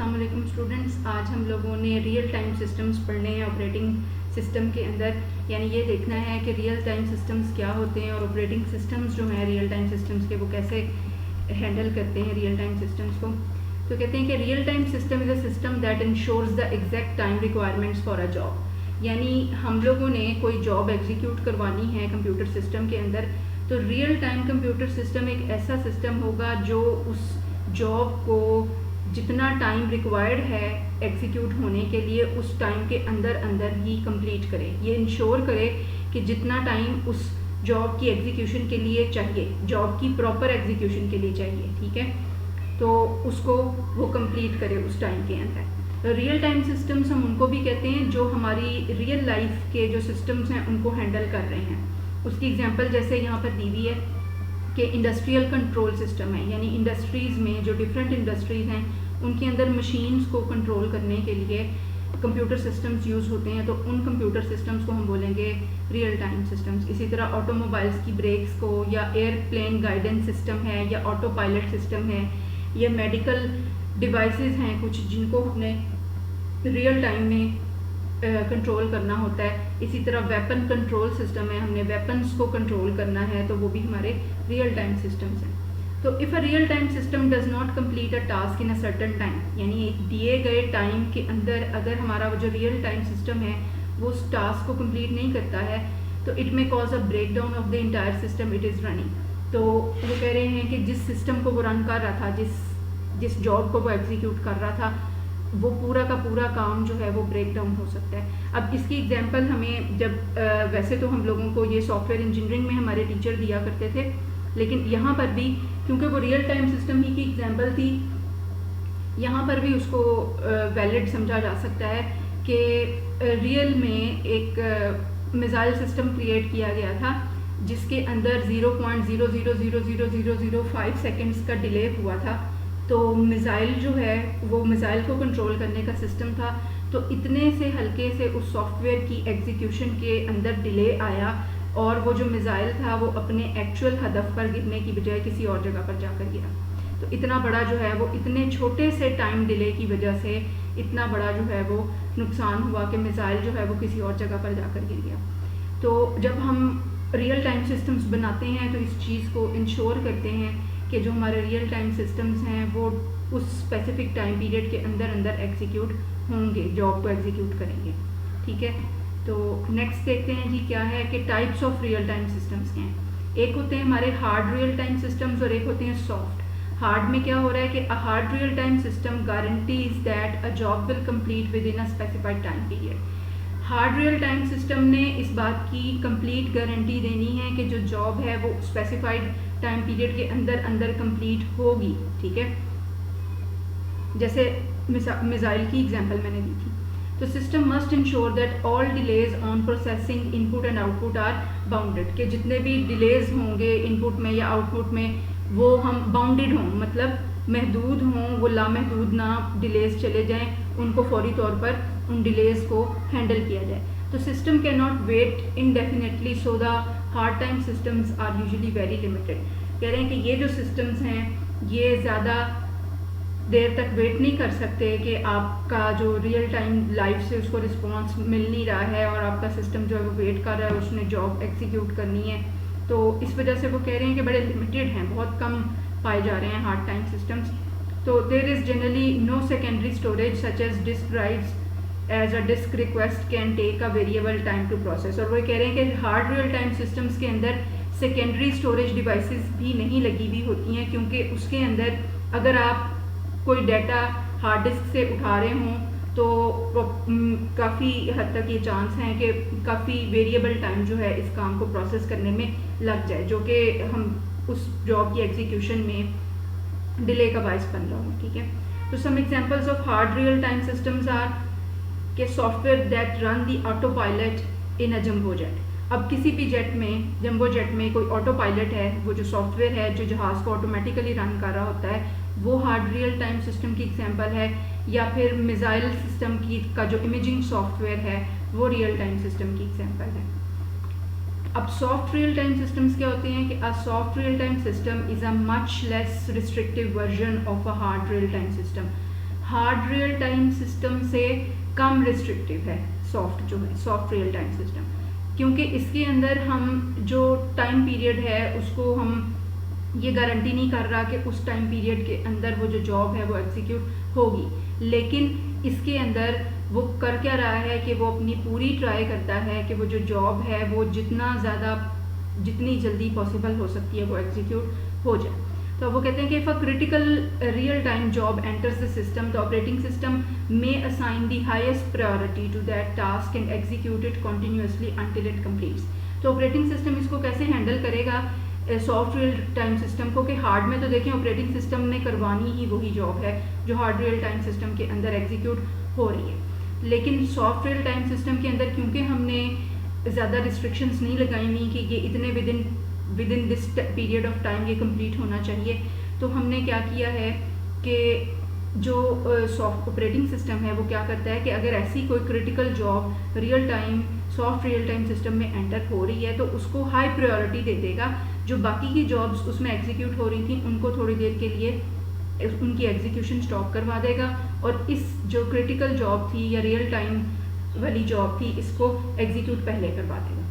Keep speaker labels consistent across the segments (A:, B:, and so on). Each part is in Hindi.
A: अस्सलाम वालेकुम स्टूडेंट्स। आज हम लोगों ने रियल टाइम सिस्टम्स पढ़ने हैं ऑपरेटिंग सिस्टम के अंदर, यानी ये देखना है कि रियल टाइम सिस्टम्स क्या होते हैं और ऑपरेटिंग सिस्टम्स जो हैं रियल टाइम सिस्टम्स के वो कैसे हैंडल करते हैं रियल टाइम सिस्टम्स को। तो कहते हैं कि real time system is a system that ensures the exact time requirements for a job. यानी हम लोगों ने कोई जॉब एग्जीक्यूट करवानी है कंप्यूटर सिस्टम के अंदर, तो रियल टाइम कंप्यूटर सिस्टम एक ऐसा सिस्टम होगा जो उस जॉब को जितना टाइम रिक्वायर्ड है एग्जीक्यूट होने के लिए उस टाइम के अंदर अंदर ही कंप्लीट करे। ये इंश्योर करे कि जितना टाइम उस जॉब की एग्जीक्यूशन के लिए चाहिए, जॉब की प्रॉपर एग्जीक्यूशन के लिए चाहिए, ठीक है, तो उसको वो कंप्लीट करे उस टाइम के अंदर। तो रियल टाइम सिस्टम्स हम उनको भी कहते हैं जो हमारी रियल लाइफ के जो सिस्टम्स हैं उनको हैंडल कर रहे हैं। उसकी एग्जांपल जैसे यहाँ पर दी हुई है कि इंडस्ट्रियल कंट्रोल सिस्टम है, यानी इंडस्ट्रीज़ में जो डिफरेंट इंडस्ट्रीज़ हैं उनके अंदर मशीन्स को कंट्रोल करने के लिए कंप्यूटर सिस्टम्स यूज़ होते हैं, तो उन कंप्यूटर सिस्टम्स को हम बोलेंगे रियल टाइम सिस्टम्स। इसी तरह ऑटोमोबाइल्स की ब्रेक्स को, या एयरप्लेन गाइडेंस सिस्टम है, या ऑटो पायलट सिस्टम है, या मेडिकल डिवाइसेस हैं कुछ जिनको हमने रियल टाइम में कंट्रोल करना होता है। इसी तरह वेपन कंट्रोल सिस्टम है, हमने वेपन्स को कंट्रोल करना है, तो वो भी हमारे रियल टाइम सिस्टम्स हैं। तो if a real time system does not complete a task in a certain time, यानी एक दिए गए टाइम के अंदर अगर हमारा वो जो रियल टाइम सिस्टम है वो उस टास्क को कंप्लीट नहीं करता है, तो it may cause a break down of the entire system it is running. तो वो कह रहे हैं कि जिस सिस्टम को वो रन कर रहा था, जिस जॉब को वो एग्जीक्यूट कर रहा था, वो पूरा का पूरा काम जो है वो ब्रेक डाउन हो सकता है। अब इसकी एग्जांपल हमें जब वैसे तो हम लोगों को ये सॉफ्टवेयर इंजीनियरिंग में हमारे टीचर दिया करते थे, लेकिन यहाँ पर भी क्योंकि वो रियल टाइम सिस्टम ही की एग्जांपल थी, यहाँ पर भी उसको वैलिड समझा जा सकता है कि रियल में एक मिसाइल सिस्टम क्रिएट किया गया था जिसके अंदर 0.00000005 सेकेंड्स का डिले हुआ था। तो मिसाइल जो है वो मिसाइल को कंट्रोल करने का सिस्टम था, तो इतने से हल्के से उस सॉफ्टवेयर की एग्जीक्यूशन के अंदर डिले आया और वो जो मिसाइल था वो अपने एक्चुअल हदफ पर गिरने की बजाय किसी और जगह पर जाकर गिरा। तो इतना बड़ा जो है वो इतने छोटे से टाइम डिले की वजह से इतना बड़ा जो है वो नुकसान हुआ कि मिसाइल जो है वो किसी और जगह पर जाकर गिर गया। तो जब हम रियल टाइम सिस्टम्स बनाते हैं तो इस चीज़ को इंश्योर करते हैं कि जो हमारे रियल टाइम सिस्टम्स हैं वो उस स्पेसिफिक टाइम पीरियड के अंदर अंदर एग्जीक्यूट होंगे, जॉब को एग्जीक्यूट करेंगे, ठीक है। तो नेक्स्ट देखते हैं जी क्या है कि types of real time systems क्या हैं। एक होते हैं हमारे हार्ड रियल टाइम सिस्टम्स और एक होते हैं सॉफ्ट। हार्ड में क्या हो रहा है कि a hard real time system guarantees that a job will complete with in a specified time period. Hard real time system ने इस बात की कंप्लीट गारंटी देनी है कि जो जॉब है वो स्पेसिफाइड टाइम पीरियड के अंदर अंदर कंप्लीट होगी, ठीक है। जैसे मिसाइल की एग्जांपल मैंने दी थी। तो system must ensure that all delays on processing input and output are bounded, कि जितने भी डिलेज होंगे इनपुट में या आउटपुट में वो हम बाउंडेड हों, मतलब महदूद हों, वो लामहदूद ना डिलेज चले जाएं, उनको फौरी तौर पर उन डिलेज को हैंडल किया जाए। तो system can not wait indefinitely, so the hard time systems are usually very limited. कह रहे हैं कि ये जो सिस्टम्स हैं ये ज़्यादा देर तक वेट नहीं कर सकते कि आपका जो रियल टाइम लाइफ से उसको रिस्पॉन्स मिल नहीं रहा है और आपका सिस्टम जो है वो वेट कर रहा है, उसने जॉब एग्जीक्यूट करनी है। तो इस वजह से वो कह रहे हैं कि बड़े लिमिटेड हैं, बहुत कम पाए जा रहे हैं हार्ड टाइम सिस्टम्स। तो there is generally no secondary storage such as disk drives as a disk request can take a variable time to process. और वो कह रहे हैं कि हार्ड रियल टाइम सिस्टम्स के अंदर सेकेंडरी स्टोरेज डिवाइसेस भी नहीं लगी हुई होती हैं, क्योंकि उसके अंदर अगर आप कोई डाटा हार्ड डिस्क से उठा रहे हों तो काफ़ी हद तक ये चांस हैं कि काफ़ी वेरिएबल टाइम जो है इस काम को प्रोसेस करने में लग जाए, जो कि हम उस जॉब की एग्जीक्यूशन में डिले का बायस बन रहा हो, ठीक है। तो some examples of hard real time systems are के software that run the autopilot in a jumbo jet. अब किसी भी जेट में, जंबो जेट में कोई ऑटो पायलट है, वो जो सॉफ्टवेयर है जो जहाज़ को ऑटोमेटिकली रन कर रहा होता है, वो हार्ड रियल टाइम सिस्टम की एग्जांपल है। या फिर मिसाइल सिस्टम की का जो इमेजिंग सॉफ्टवेयर है वो रियल टाइम सिस्टम की एग्जांपल है। अब सॉफ्ट रियल टाइम सिस्टम्स क्या होते हैं कि अ soft real time system is a much less restrictive version of a hard real time system. Hard real time system से कम रिस्ट्रिक्टिव है सॉफ्ट जो है, सॉफ्ट रियल टाइम सिस्टम, क्योंकि इसके अंदर हम जो टाइम पीरियड है उसको हम ये गारंटी नहीं कर रहा कि उस टाइम पीरियड के अंदर वो जो जॉब है वो एग्जीक्यूट होगी, लेकिन इसके अंदर वो कर क्या रहा है कि वो अपनी पूरी ट्राई करता है कि वो जो जॉब है वो जितनी जल्दी पॉसिबल हो सकती है वो एग्जीक्यूट हो जाए। तो वो कहते हैं कि if a critical real time job enters the system, the operating system may assign the highest priority to that task and execute it continuously until it completes. तो ऑपरेटिंग सिस्टम इसको कैसे हैंडल करेगा सॉफ्ट रियल टाइम सिस्टम को, कि हार्ड में तो देखें ऑपरेटिंग सिस्टम ने करवानी ही वही जॉब है जो हार्ड रियल टाइम सिस्टम के अंदर एग्जीक्यूट हो रही है, लेकिन सॉफ्ट रियल टाइम सिस्टम के अंदर क्योंकि हमने ज़्यादा रिस्ट्रिक्शंस नहीं लगाई हुई कि ये इतने with in this period of time ये कंप्लीट होना चाहिए, तो हमने क्या किया है कि जो सॉफ्ट ऑपरेटिंग सिस्टम है वो क्या करता है कि अगर ऐसी कोई critical job real time soft real time system में एंटर हो रही है तो उसको हाई प्रायोरिटी दे देगा, जो बाकी की जॉब्स उसमें एग्जीक्यूट हो रही थी उनको थोड़ी देर के लिए उनकी एग्जीक्यूशन स्टॉप करवा देगा, और इस जो क्रिटिकल जॉब थी या रियल टाइम वाली जॉब थी इसको एग्जीक्यूट पहले करवा देगा।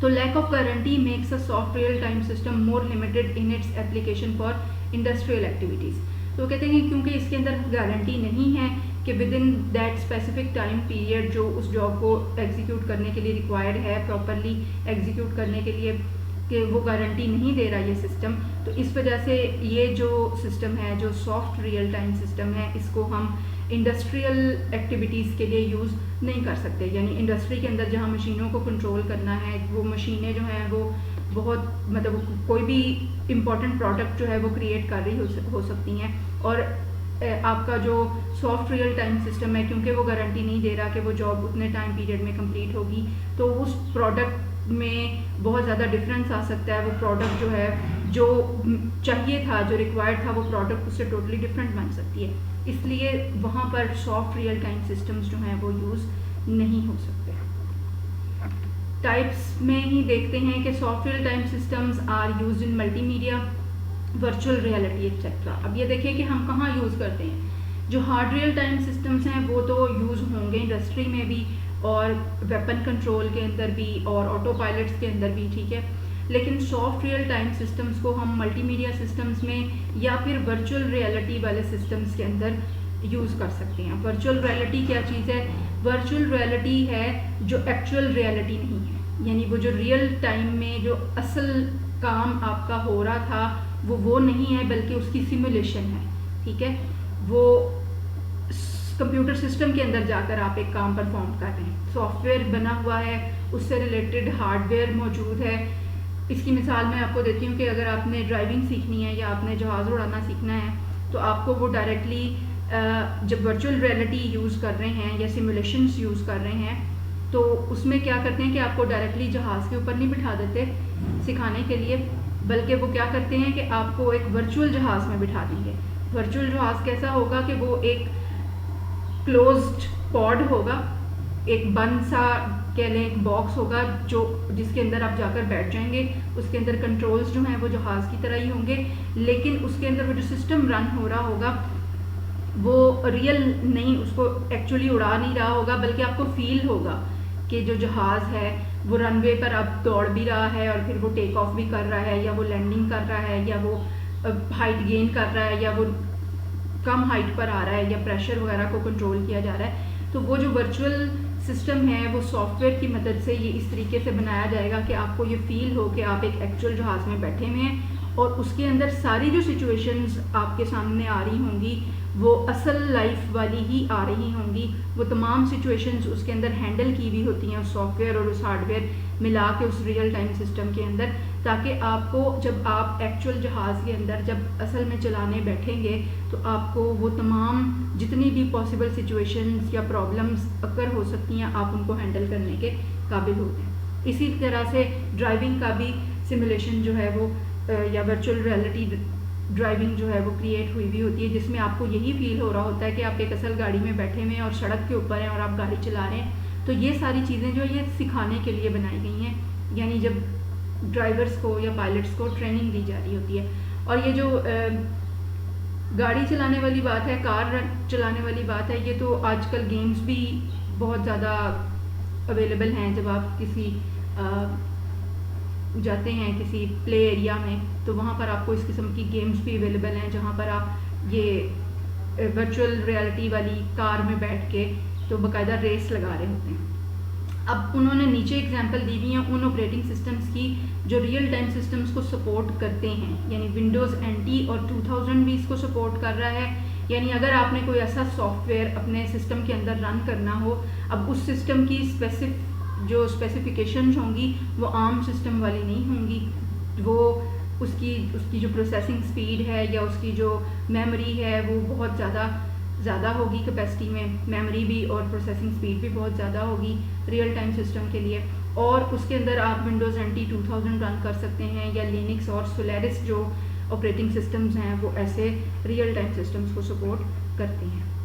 A: तो lack of guarantee makes a soft real time system more limited in its application for industrial activities. तो कहते हैं कि क्योंकि इसके अंदर गारंटी नहीं है कि with in that specific time period जो उस जॉब को एग्जीक्यूट करने के लिए रिक्वायर्ड है, प्रॉपरली एग्जीक्यूट करने के लिए, कि वो गारंटी नहीं दे रहा ये सिस्टम, तो इस वजह से ये जो सिस्टम है जो सॉफ्ट रियल टाइम सिस्टम है इसको हम इंडस्ट्रियल एक्टिविटीज़ के लिए यूज़ नहीं कर सकते। यानी इंडस्ट्री के अंदर जहाँ मशीनों को कंट्रोल करना है, वो मशीनें जो हैं वो बहुत मतलब कोई भी इम्पॉर्टेंट प्रोडक्ट जो है वो क्रिएट कर रही हो सकती हैं, और आपका जो सॉफ्ट रियल टाइम सिस्टम है क्योंकि वो गारंटी नहीं दे रहा कि वो जॉब उतने टाइम पीरियड में कंप्लीट होगी, तो उस प्रोडक्ट में बहुत ज़्यादा डिफरेंस आ सकता है। वो प्रोडक्ट जो है जो चाहिए था, जो रिक्वायर्ड था, वो प्रोडक्ट उससे टोटली डिफरेंट बन सकती है, इसलिए वहाँ पर सॉफ्ट रियल टाइम सिस्टम्स जो हैं वो यूज़ नहीं हो सकते। टाइप्स में ही देखते हैं कि soft real time systems are used in multimedia, virtual reality etcetera. अब ये देखिए कि हम कहाँ यूज़ करते हैं। जो हार्ड रियल टाइम सिस्टम्स हैं वो तो यूज़ होंगे इंडस्ट्री में भी और वेपन कंट्रोल के अंदर भी और ऑटो पायलट्स के अंदर भी, ठीक है, लेकिन सॉफ्ट रियल टाइम सिस्टम्स को हम मल्टीमीडिया सिस्टम्स में या फिर वर्चुअल रियलिटी वाले सिस्टम्स के अंदर यूज़ कर सकते हैं। वर्चुअल रियलिटी क्या चीज़ है? वर्चुअल रियलिटी है जो एक्चुअल रियलिटी नहीं है, यानी वो जो रियल टाइम में जो असल काम आपका हो रहा था वो नहीं है, बल्कि उसकी सिमुलेशन है, ठीक है। वो कंप्यूटर सिस्टम के अंदर जाकर आप एक काम परफॉर्म कर रहे हैं, सॉफ्टवेयर बना हुआ है, उससे रिलेटेड हार्डवेयर मौजूद है। इसकी मिसाल मैं आपको देती हूँ कि अगर आपने ड्राइविंग सीखनी है या आपने जहाज़ उड़ाना सीखना है तो आपको वो डायरेक्टली जब वर्चुअल रियलिटी यूज़ कर रहे हैं या सिमुलेशंस यूज़ कर रहे हैं तो उसमें क्या करते हैं कि आपको डायरेक्टली जहाज़ के ऊपर नहीं बिठा देते सिखाने के लिए, बल्कि वो क्या करते हैं कि आपको एक वर्चुअल जहाज़ में बिठा देंगे। वर्चुअल जहाज़ कैसा होगा कि वो एक क्लोज्ड पॉड होगा, एक बंद सा कह लें एक बॉक्स होगा जो जिसके अंदर आप जाकर बैठ जाएंगे। उसके अंदर कंट्रोल्स जो हैं वो जहाज़ की तरह ही होंगे, लेकिन उसके अंदर वो जो सिस्टम रन हो रहा होगा वो रियल नहीं, उसको एक्चुअली उड़ा नहीं रहा होगा, बल्कि आपको फील होगा कि जो जहाज़ है वो रनवे पर अब दौड़ भी रहा है और फिर वो टेक ऑफ भी कर रहा है, या वो लैंडिंग कर रहा है, या वो हाइट गेन कर रहा है, या वो कम हाइट पर आ रहा है, या प्रेशर वगैरह को कंट्रोल किया जा रहा है। तो वो जो वर्चुअल सिस्टम है वो सॉफ्टवेयर की मदद से ये इस तरीके से बनाया जाएगा कि आपको ये फील हो कि आप एक एक्चुअल जहाज़ में बैठे हुए हैं और उसके अंदर सारी जो सिचुएशंस आपके सामने आ रही होंगी वो असल लाइफ वाली ही आ रही होंगी। वो तमाम सिचुएशंस उसके अंदर हैंडल की हुई होती हैं उस सॉफ्टवेयर और उस हार्डवेयर मिला के उस रियल टाइम सिस्टम के अंदर, ताकि आपको जब आप एक्चुअल जहाज़ के अंदर जब असल में चलाने बैठेंगे तो आपको वो तमाम जितनी भी पॉसिबल सिचुएशंस या प्रॉब्लम्स अकर हो सकती हैं आप उनको हैंडल करने के काबिल होते हैं। इसी तरह से ड्राइविंग का भी सिमुलेशन जो है वो या वर्चुअल रियलिटी ड्राइविंग जो है वो क्रिएट हुई भी होती है, जिसमें आपको यही फील हो रहा होता है कि आप एक असल गाड़ी में बैठे हुए हैं और सड़क के ऊपर हैं और आप गाड़ी चला रहे हैं। तो ये सारी चीज़ें जो ये सिखाने के लिए बनाई गई हैं, यानी जब ड्राइवर्स को या पायलट्स को ट्रेनिंग दी जा रही होती है। और ये जो गाड़ी चलाने वाली बात है, कार चलाने वाली बात है, ये तो आजकल गेम्स भी बहुत ज़्यादा अवेलेबल हैं। जब आप किसी जाते हैं किसी प्ले एरिया में, तो वहाँ पर आपको इस किस्म की गेम्स भी अवेलेबल हैं, जहाँ पर आप ये वर्चुअल रियलिटी वाली कार में बैठ के तो बाकायदा रेस लगा रहे होते हैं। अब उन्होंने नीचे एग्जांपल दी हुई हैं उन ऑपरेटिंग सिस्टम्स की जो रियल टाइम सिस्टम्स को सपोर्ट करते हैं, यानी विंडोज़ NT और 2000 भी इसको सपोर्ट कर रहा है। यानी अगर आपने कोई ऐसा सॉफ्टवेयर अपने सिस्टम के अंदर रन करना हो, अब उस सिस्टम की जो स्पेसिफिकेशंस होंगी वो आम सिस्टम वाली नहीं होंगी, वो उसकी जो प्रोसेसिंग स्पीड है या उसकी जो मेमोरी है वो बहुत ज़्यादा होगी, कैपेसिटी में मेमोरी भी और प्रोसेसिंग स्पीड भी बहुत ज़्यादा होगी रियल टाइम सिस्टम के लिए। और उसके अंदर आप विंडोज़ NT 2000 रन कर सकते हैं, या लिनक्स और सोलारिस जो ऑपरेटिंग सिस्टम्स हैं वो ऐसे रियल टाइम सिस्टम्स को सपोर्ट करती हैं।